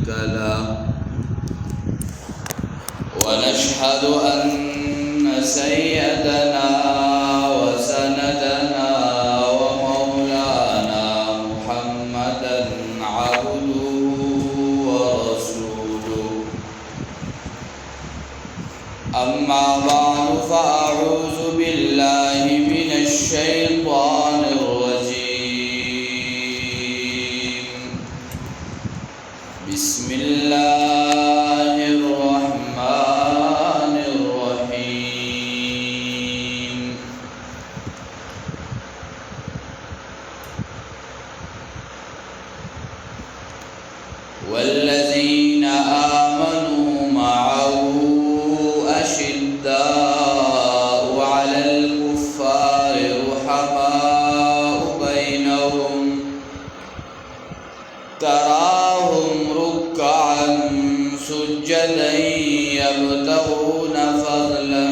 شريك له ونشهد أن سيدنا وسندنا ومولانا محمدا عبده ورسوله أما بعد فأعوذ بالله من الشيطان الرجيم بسم الله الرحمن الرحيم والذين آمنوا معه أشداء على الكفار رحماء بينهم تراهم ركعا سجدا يبتغون فضلا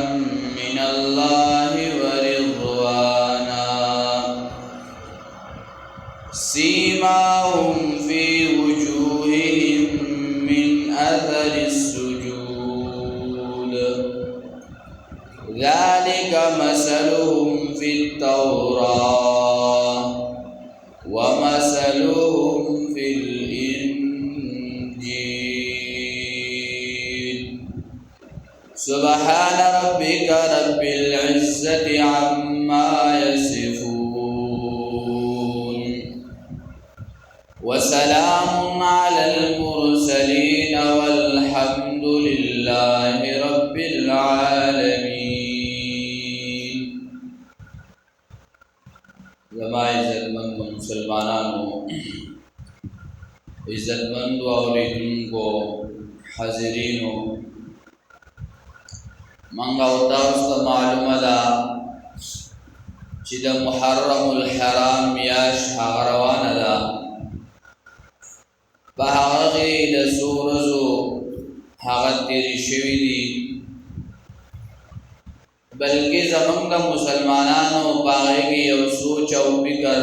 من الله ورضوانا سيماهم في وجوههم من أثر السجود ذلك مثلهم في التوراة ومثلهم في الإنجيل سبحان ربك رب العزة عما يصفون وسلام على المرسلين والحمد لله رب العالمين. زما عزتمند مسلمانانو عزتمند اوریدونکو حاضرینو منګه او تاسو ته معلومه ده چې د محرم الحرام میاشت هغه روانه ده په هغه کې د څو ورځو هغه تېرې شوي دي بلکې زمونږ د مسلمانانو په هغې کې یو سوچ او فکر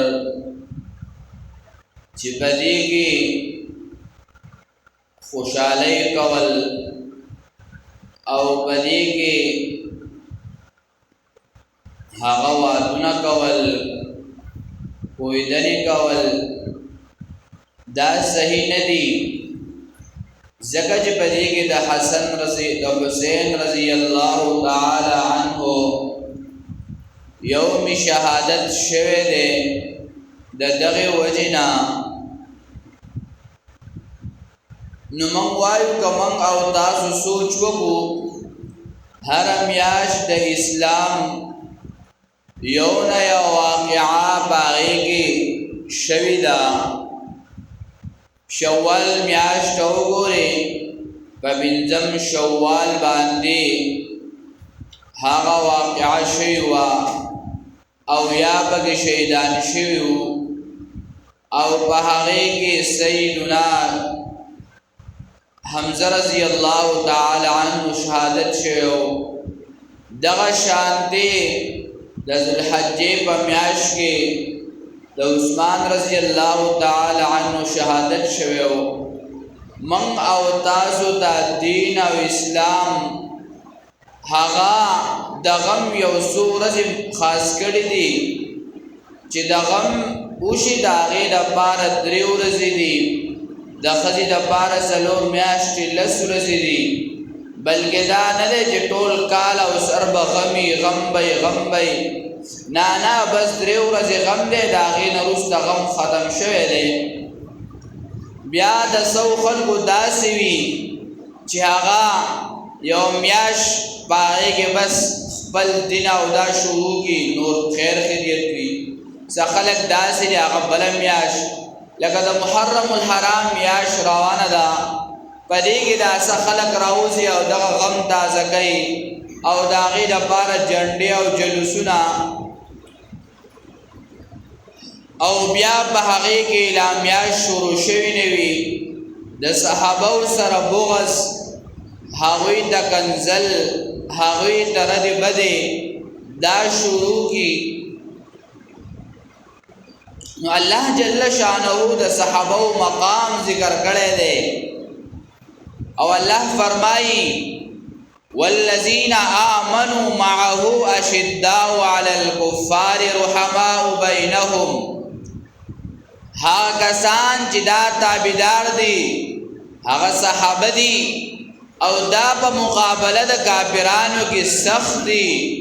چې په دې کې خوشحالۍ کول او په دې کې هغه وعدونه کول کویدنې کول دا صحیح نه دي ځکه چې په دې کې د حسین رضی الله تعالی عنه یوم شهادت شوه دی د دغه وجنا نو موږ وایو که موږ او تاسو سوچ وکړو هر میاشت د اسلام یو نه یو واقعه په هغې کې شوې ده شوال میاشت وګورئ په پنځم شوال باندې هغه واقعه شوې وه او یا پکې شهیدان شوي وو او په هغې کې سیدنا حمزه رضی الله تعالی عنه شهادت شوی و دغه شانتې د ذوالحجې په میاشت کې د عثمان رضی الله تعالی عنه شهادت شوی و من او تاسو ته دین او اسلام هغه د غم یو څو ورځې خاص کړي دي چې د غم وشي د هغې دپاره 3 ورځې دي د ښځې دپاره 4 میاشتې 10 ورځې دي بلکې دا نه دی چې ټول کال او سر به غمي غم بی نه بس 3 ورځې غم دی د هغې نه وروسته غم ختم شوی دی بیا د څو خلکو داسې وي چې هغه یو میاشت په هغې کې بس خپل دین او دا شروع کړي نور خیر خیریت وي څه خلک داسې دي هغه بله میاشت لکه د محرم الحرام میاشت روانه ده په دې کې دا څه خلک راوځي او دغه غم تازه کوي او د هغې دپاره جنډې او جلوسونه او بیا په هغې کې لا میاشت شروع شوي نه وي د صحابو سره بغض هغوی ته کنزل هغوی ته رد بدې دا شروع کی نو الله جل شانه د صحابه مقام ذکر کړی دی او الله فرمایي والذین آمنوا معه اشداء علی الكفار رحماء بینهم. ها کسان چې دا تابعدار دي هغه صحابه دي او دا په مقابله د کافرانو کې سخت دي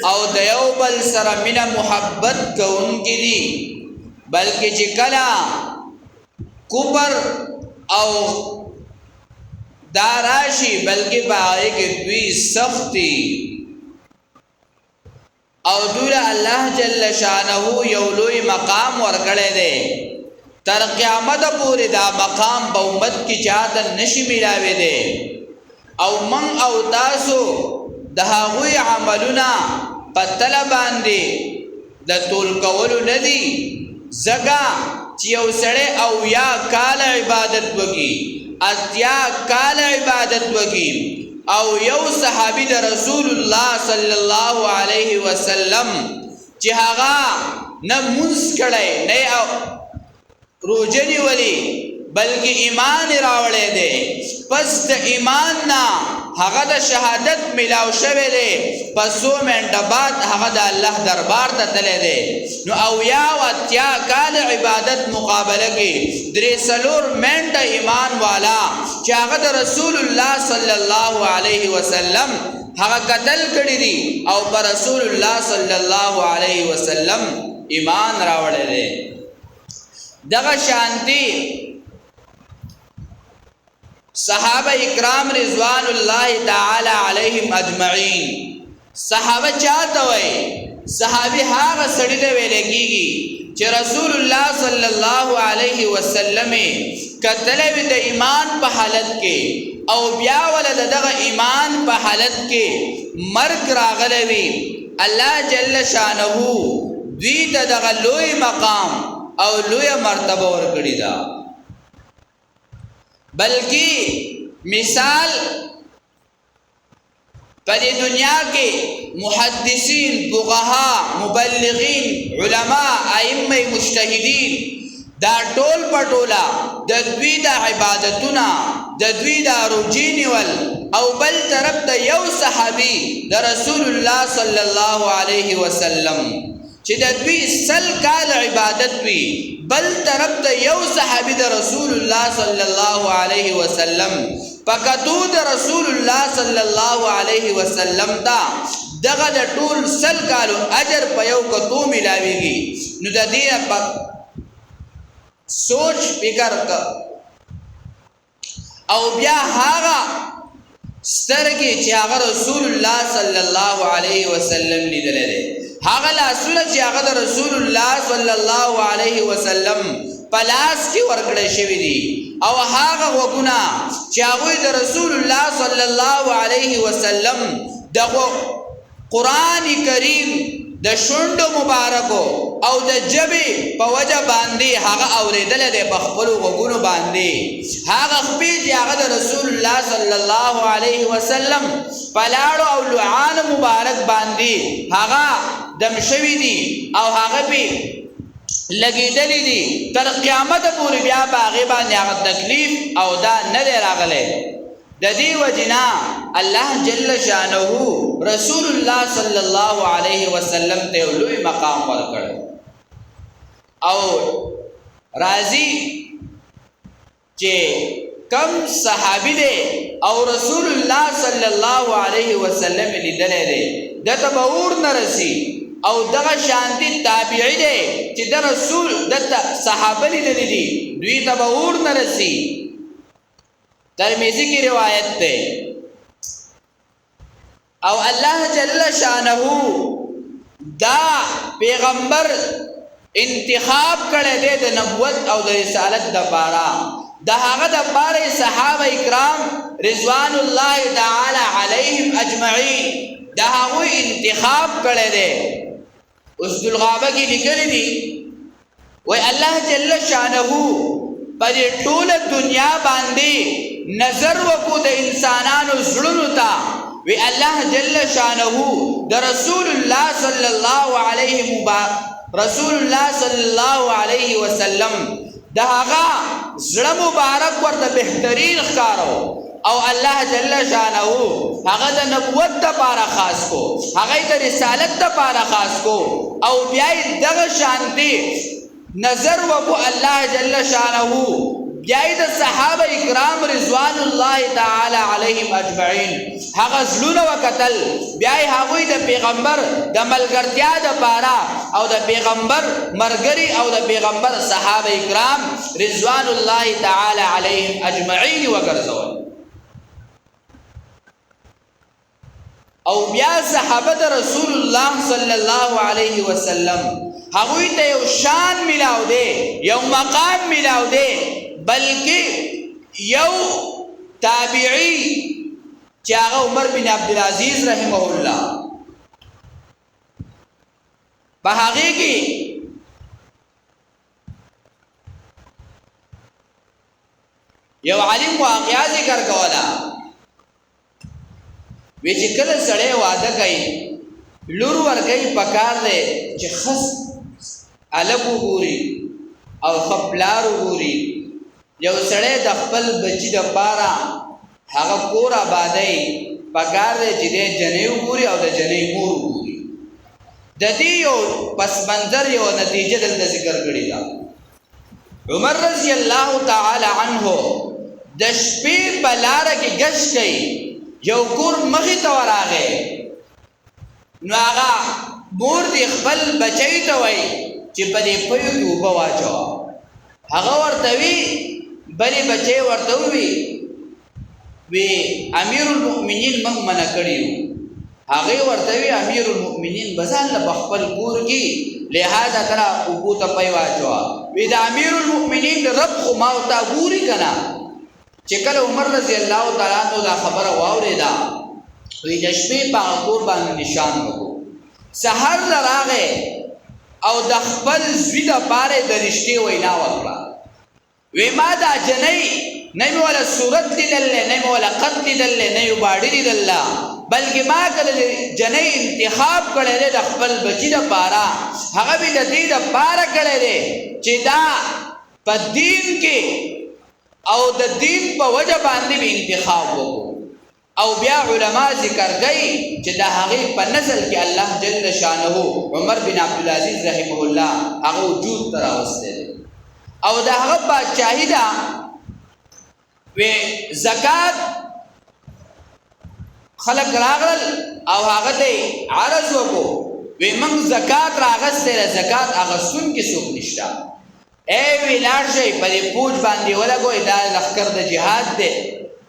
او د یو بل سره مینه محبت کوونکي دي، بلکې چې کله کفر او دا راشي بلکې باغی کې دوی سختی او دوی الله جل شانه یو لوی مقام ورکړی دی. تر قیامت پورې دا مقام په امت کې چاته نشي ملاوي دی او من او تاسو د هغوی عملونه په تله باندې د تول کولو نه دي، ځکه چې یو سړی او یا کال عبادت وکړي، اتیا کال عبادت وکړي او یو صحابي د رسول الله صلی الله علیه وسلم چې هغه نه مونځ کړی نه او روژه نیولې بلکې ایمان راوړی دی، پس د ایمان نه هغه د شهادت ملاو شوی دی، په څو منټه بعد هغه د الله دربار ته تللی دی. نو او یا او اتیا کال عبادت مقابله کې درې څلور منټه ایمان والا چې هغه د رسول الله صلی الله علیه وسلم هغه قتل کړی دی او پر رسول الله صلی الله علیه وسلم ایمان راوړی دی. دغه شانتی صحابه اکرام رضوان الله تعالی علیهم اجمعین. صحابه چاته وای؟ صحابي هغه سړی ته ویل کیږي چې رسول الله صلی الله علیه وسلم کتل وی د ایمان په حالت کې او بیا ولد دغه ایمان په حالت کې مرګ راغلی وی. الله جل شانه دوی ته دغه لوی مقام او لوی مرتبه ورکړی دا. بلکې مثال په دې دنیا کې محدثین، فقها، مبلغین، علما، ائمه مجتهدین دا ټول پټولا د دوی د عبادتونه د دوی د روزي نیول او بل طرف ته یو صحابي د رسول الله صلی الله علیه وسلم چې د دوی سل کال عبادت وی، بل طرف ته یو صحابي د رسول الله صلی الله علیه وسلم پکتو د رسول الله صلی الله علیه وسلم دا دغه د ټول سل کالو اجر په یو کتو ملاويږي. نو د دې په سوچ فکر کا او بیا هغه سترګې چې هغه رسول الله صلی الله علیه وسلم لیدل دي، هغه لاسونه چې هغه د رسول الله صلی الله علیه وسلم پلاس کې ورکړې شوی دي او هغه وګونه چې هغه د رسول الله صلی الله علیه وسلم دغه قران کریم د شونډو مبارکو او د جبې په وجه باندې هغه اوریدل دي په خپل وګونو باندې، هغه خپل چې هغه د رسول الله صلی الله علیه وسلم پلاړو او لعان مبارک باندې هغه دم شوی دي او هغه به لګیدلې دي تر قیامت پورې بیا باغې باندې هغه تکلیف او دا نه دی راغلی. د دې وجنا الله جل شانه رسول الله صلی الله علیه وسلم ته لوی مقام ورکړ او راضی چې کم صحابي دي او رسول الله صلی الله علیه وسلم لیدلې دي د تبور نرسي او دغه شانتی تابعی دی چې د رسول د صحابه لیدلې دي دوی تبور نرسي. ترمذی کی روایت ده او الله جل شانه دا پیغمبر انتخاب کړی دی د نبوت او د رسالت لپاره، د هغه د لپاره صحابه کرام رضوان الله تعالی علیهم اجمعین د هغه انتخاب کړی دی. اسد الغابه کې لیکل دي وای الله جل شانه په ټول دنیا باندې نظر وکړو د انسانانو زړونو ته، وی الله جل شانه د رسول الله صلی الله علیه وسلم د هغه زړه مبارک ورته بهترین ښکارو او الله جل شانه هغه د نبوت لپاره خاص کو هغه د رسالت لپاره خاص کو او بیا دغه شانتي نظر وکړو الله جل شانه بیا د صحابه کرام رضوان الله تعالی علیهم اجمعین هغه زلون وکتل بیا هغه د پیغمبر د ملګرتیا د پاره او د پیغمبر مرګري او د پیغمبر صحابه کرام رضوان الله تعالی علیهم اجمعین وګرځول او بیا صحابه د رسول الله صلی الله علیه وسلم هغه ته یو شان ملاو دی یو مقام ملاو دی بلکې یو تابعی چې هغه عمر بن عبدالعزیز رحمه الله په هغه کې یو عالم واقعا ذکر کولا وی چې کله سړی واده کوي لور ورګي پکار دی چې خص الګ وګوري او خپلار وګوري یو سړی د خپل بچی د پاره هغه کور آبادی پکار دی چې د جنې وګوري او د جنې مور وګوري د دې یو پس منظر یو نتیجه دلته ذکر کړی دا عمر رضی الله تعالی عنه د شپې په لار کې گشت کوي یو کور مخې ته ورغی نو هغه مور دی خپل بچی ته وای چې په دې پيو کې وبا واچو هغه ورته وی بلې بچی ورته وی امیر المؤمنین موږ منع کړیو هغه ورته وی امیر المؤمنین بزان له خپل کور کې لہذا ترا وبو ته پي واچو وی د امیر المؤمنین رب خو ما او تا ګوري کنا چې کله عمر رضی الله تعالی عنہ دا خبره واورېدا وی د شپې په کور باندې نشان وکړو سحر لراغه او د خپل زوی د پاره د رښتې وینا وکړه وی ما دا جنې نه ولا صورت لیدل نه ولا قد لیدل نه یو باډی لیدل بلکې ما کله جنې انتخاب کړل د خپل بچی د پاره هغه به د دې د پاره کړل چې دا په دین کې او د دین په وجه باندې به انتخاب وکړو او بیا علما ذکر کوي چې د هغه په نزل کې الله جل شانه عمر بن عبدالعزیز رحمه الله هغه وجود تر اوسته او د هغه بادشاہی دا و زکات خلق راغل او هغه ته عرض وکړو و موږ زکات راغسته زکات اغستون کې څوک نشتا ای ویلار شي په دې پوج باندې ولګوي دا لخر د جهاد دی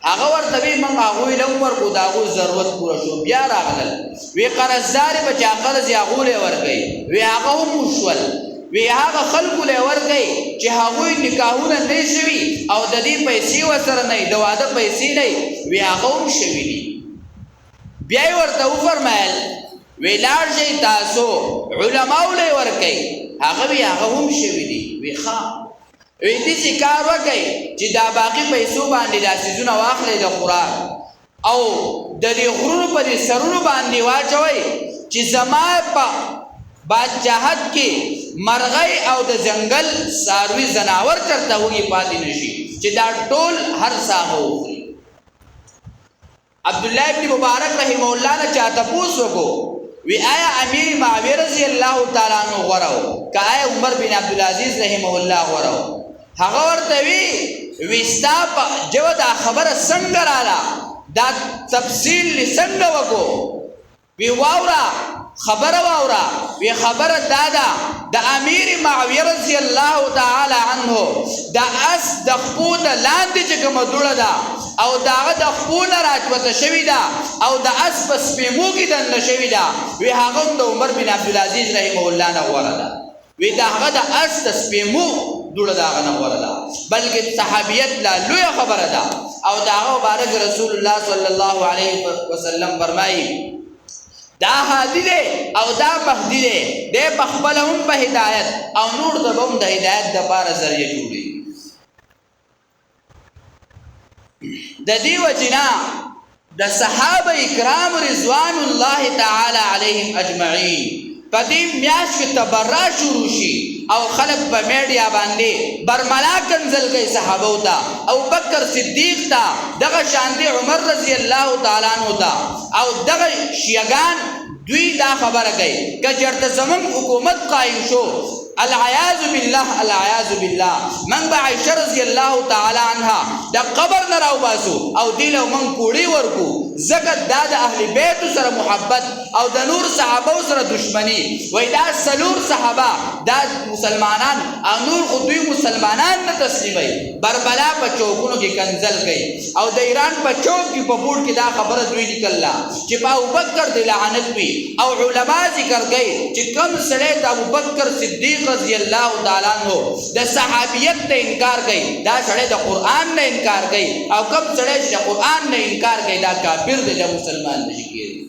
هغه ورته وی موږ هغه لمر کو داغو ضرورت پوره شو بیا راغلل وی قرضدار په چا قرض یا غوله ورګي وی هغه هم شول وی هغه خلکو له ورګي چې هغه نکاحونه نه شوي او د دې پیسې وسره نه د واده پیسې نه وی هغه هم شوي دي بیا ورته فرمایل وی لار شي تاسو علماء له ورګي هغه هم شوي دي وی ښا وی دې کار وکړي چې دا باقی پیسو باندې د سيزونه واخلې د قران او د دې غرونو په دې سرونو باندې واچوي چې زما په بادشاہت کې مرغۍ او د جنگل ساروي زناور چرته وږي پاتې نشي چې دا ټول هر ساغه وخوري عبد الله ابن مبارک رحم الله نه چاته پوښتنه وی آیا امیر معاویه رضی الله تعالی عنہ غراو کای عمر بن عبدالعزیز رحمه الله غراو هغه ورته وی ستا په جو دا خبره څنګه رااله دا تفصیل څنګه وکړو وی واورا خبره واورا وی خبره دادا د امیر معاویه رضی الله تعالی عنہ دا اس د خپل لاندې چې کوم دوړه ده او داغه د خپل راځوته شوی دا او د اس په سپېمو کې د نشوی دا وی هغه د عمر بن عبدالعزیز رحمه الله نه غوړه ده وی دا هغه د اس د سپېمو دوړه داغه نه غوړه ده بلکې صحابیت لا لوی خبره ده او داغه مبارک رسول الله صلی الله علیه وسلم فرمایي دا هادی دی او دا مهدی دی د بخبل هم په هدایت او نور د بم د هدایت د بار ذریعہ جوړي د دې وجنا د صحابه کرام رضوان الله تعالی علیهم اجمعین پدې میاشت کې تبرع شروع شي او خلک په میډیا باندې برملا کنزل کوي صحابه او ته ابو بکر صدیق ته دغه شان دی عمر رضی الله تعالی عنہ ته او دغه شیعاګان دوی دا خبره کوي که چېرته زموږ حکومت قایم شو العیاذ بالله العیاذ بالله من به عائشه رضی الله تعالی عنها د قبر نه راوباسو او دی له من کوړی ورکو ځکه دا د اهل بیت سره محبت او د نور صحابه سره دشمنی وای دا سلور صحابه دا مسلمانان او نور خو دوی مسلمانان نه تسلیمي بربلا په چوکونو کې کنزل کوي او د ایران په چوک کې په بورډ کې دا خبره دوی لیکلا چې په ابوبکر د لعنت وي او علما ذکر کوي چې کوم سړی د ابوبکر صدیق رضی الله تعالی عنہ د صحابیت ته انکار کوي دا سړی د قران نه انکار کوي او کوم سړی چې د قران نه انکار کوي دا کافر دی د مسلمان نشي کېږي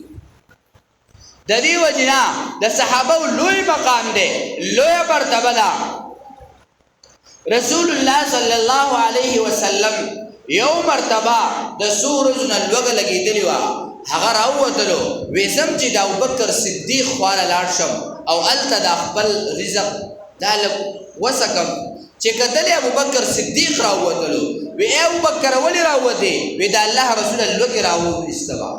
د دې وجنا د صحابه لوی مقام دی لوی مرتبه ده رسول الله صلی الله علیه وسلم یو مرتبه د سورج نه لوګ لګیدلی و هغه راووتلو وېسم چې د ابوبکر صدیق خواله لاړ شم او الته د خپل رزق دا وسکم چې کتل ابوبکر صدیق راووتلو وی ابوبکر ولی راووتی وی د الله رسول الله راووستوا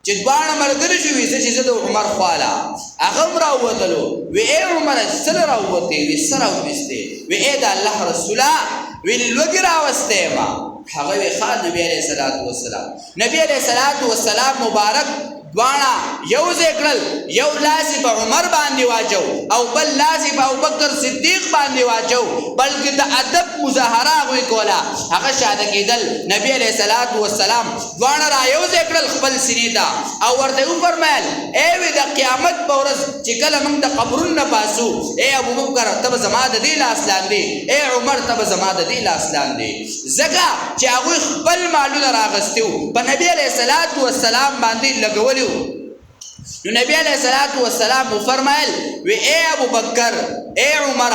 چې دوانه مرګري شو وی چې د عمر خواله هغه راووتلو وی عمر سره راووتی وی سره راووسته وی د الله رسول وی لوګي راوسته ما هغه وی خان نبی علیہ الصلوۃ والسلام نبی علیہ الصلوۃ والسلام مبارک دوانا یو ذکرل یو لاسی په عمر باندې واچو او بل لاسی په ابوبکر صدیق باندې واچو بلکې د ادب مظاهره غوي کولا هغه شاده کېدل نبی علیہ الصلوۃ والسلام دوانا را یو ذکرل خپل سینې ته او ورته فرمایل اے وی د قیامت په ورځ چې کله موږ د قبرونو پاسو اے ابوبکر تب زما د دې لاس لاندې اے عمر تب زما د دې لاس لاندې زګه چې هغه خپل مالونه راغستیو په نبی علیہ الصلوۃ والسلام باندې لګول نو نبی علیہ الصلوۃ والسلام فرمایل وی اے ابوبکر اے عمر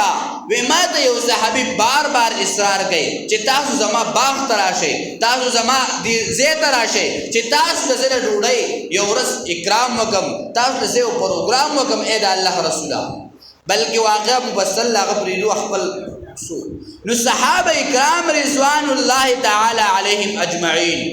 وی ما ته یو صحابي بار بار اصرار کوي چې تاسو زما باغ تراشي تاسو زما دې زه تراشي چې تاسو د زړه ډوډۍ یو ورځ اکرام وکم تاسو د یو پروګرام وکم اے د الله رسوله بلکې واقعا مبسل هغه پریدو خپل نو صحابه کرام رضوان الله تعالی علیهم اجمعین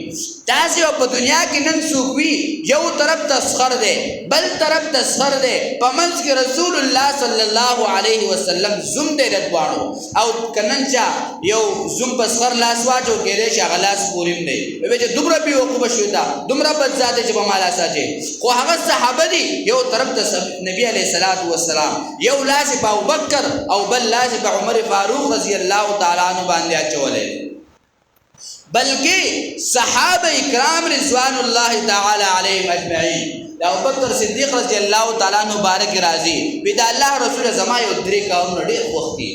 تاسو په دنیا کې نن څوک وي یو طرف تسخر دی بل طرف تسخر دی په منځ کې رسول الله صلی الله علیه وسلم زوم دی رضوانو او کنن چا یو زوم په سخر لاس واچو کېږي چې غلاس پوریم دی وی چې دومره به وقوبه شو دا دومره بد ذات چې په مالا ساجي خو هغه صحابه دي یو طرف ته نبی علیہ الصلوۃ والسلام یو لاس په ابوبکر او بل لاس په عمر فاروق رضی الله تعالی عنہ باندې اچولې بلکہ صحابہ اکرام رضوان اللہ تعالی علیہم اجمعین ابوبکر صدیق رضی اللہ تعالی عنہ مبارک راضی بدا اللہ رسول زما یو درې کارونه ډېر وختي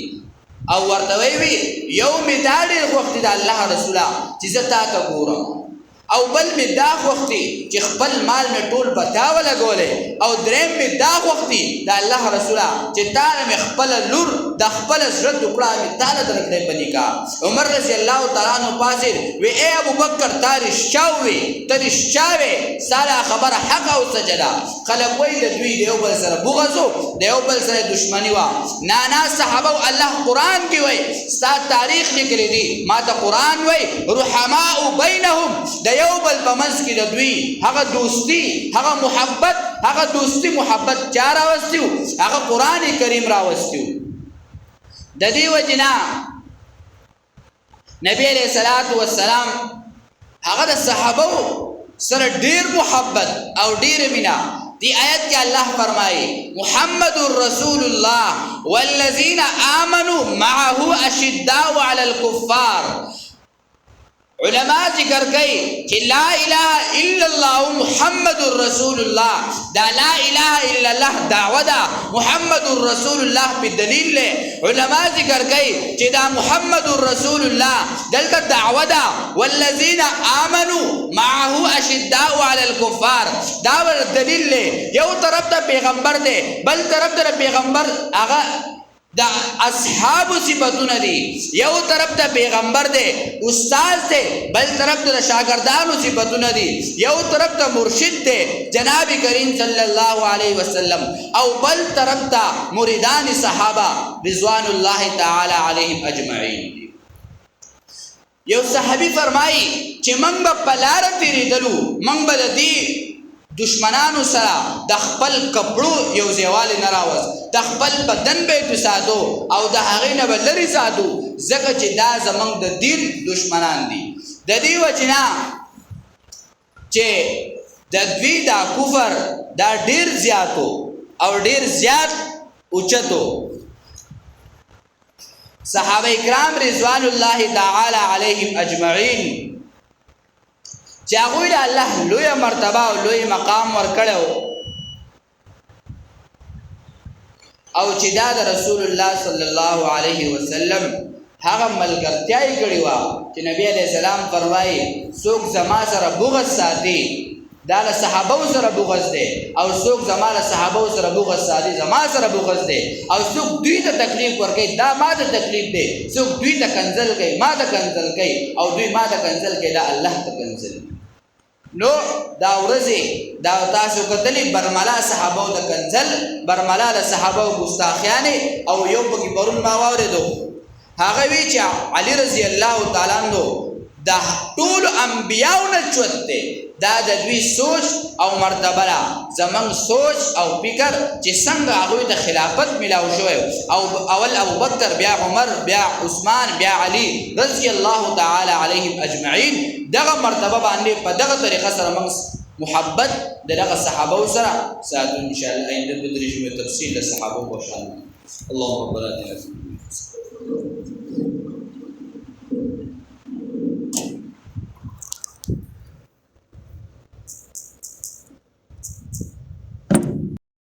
او ورته وی یو می دا ډېر وختي د الله رسول چې زتا ته ګورم او بل می دا وختي چې خپل مال می ټول بتاو لګولې او دریم می دا وختي د الله رسول چې تا می خپل لور د خپل زړه ټوکړه می تعالی درکړې پنیکا عمر رضی الله تعالی عنہ پاسه وی اے ابوبکر تاریخ شاوي تاریخ شاوي سالا خبر حق او سجدا خلک وای د دوی دیو بل سره بغضو دیو بل سره دشمنی وا نانا صحابه الله قران کې وای ستا تاریخ لیکلی دی ما ته قران وای رحماء بینهم یو بل بمنس کې د دوی هغه دوستی هغه محبت هغه دوستی محبت چا راوستیو هغه قران کریم راوستیو د دې وجنا نبی علیہ الصلوۃ والسلام هغه د صحابه سره ډیر محبت او ډیر مینا دی آیت کې الله فرمایي محمد رسول الله والذین آمنوا معه اشداء علی الكفار علماء ذکر کئی کہ لا الہ الا اللہ محمد الرسول اللہ دا لا الہ الا اللہ دعودا محمد الرسول اللہ پی دلیل لے علماء ذکر کئی کہ دا محمد الرسول اللہ دلتا دعودا والذین آمنوا معه اشداء علی الكفار داور دلیل لے یو طرف تا پیغمبر دے بل طرف تا پیغمبر آغا دا اصحاب صفاتونه دي یو طرف ته پیغمبر دی استاد دی بل طرف ته شاګردانو صفاتونه دي یو طرف ته مرشد دی جناب کریم صلی الله علیه وسلم او بل طرف ته مریدان صحابه رضوان الله تعالی علیهم اجمعین یو صحابي فرمایي چې موږ په لار تیریدلو موږ به د دې دشمنانو سره د خپل کپړو یو ځایوالی نه راوست د خپل بدن به یې ساتو او د هغې نه به لرې ساتو ځکه چې دا زموږ د دین دشمنان دي د دې وجې نه چې د دوی دا کفر دا ډېر زیاتو او ډېر زیات اوچتو صحابه کرام رضوان الله تعالی علیهم اجمعین چې هغوی له الله لویه مرتبه او لوی مقام ورکړی او چې دا د رسول الله صلی الله علیه وسلم هغه ملګرتیا یې کړې وه چې نبی علیه السلام فرمایي څوک زما سره بغض ساتي دا له صحابو سره بغض دی او څوک زما له صحابو سره بغض ساتي زما سره بغض دی او څوک دوی ته تکلیف ورکوي دا ما ته تکلیف دی څوک دوی ته کنځل کوي ما ته کنځل کوي او دوی ما ته کنځل کوي دا الله ته کنځل نو دا ورځې دا تاسو کتلې برملا صحابو د کنځل برملا د صحابو ګستاخیانې او یو پکې پرون ما واورېدو هغه وی چې علي رضی الله تعالی عنہ د ټولو انبیاو نه چوت دی دا د دوی سوچ او مرتبه ده زمونږ سوچ او فکر چې څنګه هغوی د خلافت ملاو شوی او اول ابوبکر بیا عمر بیا عثمان بیا علي رضی الله تعالی علیهم اجمعین دغه مرتبه باندې په دغه طریقه سره موږ محبت دغه صحابه سره ساتو ان شاء الله آینده د تفصیل د صحابه په شان اللهم ربنا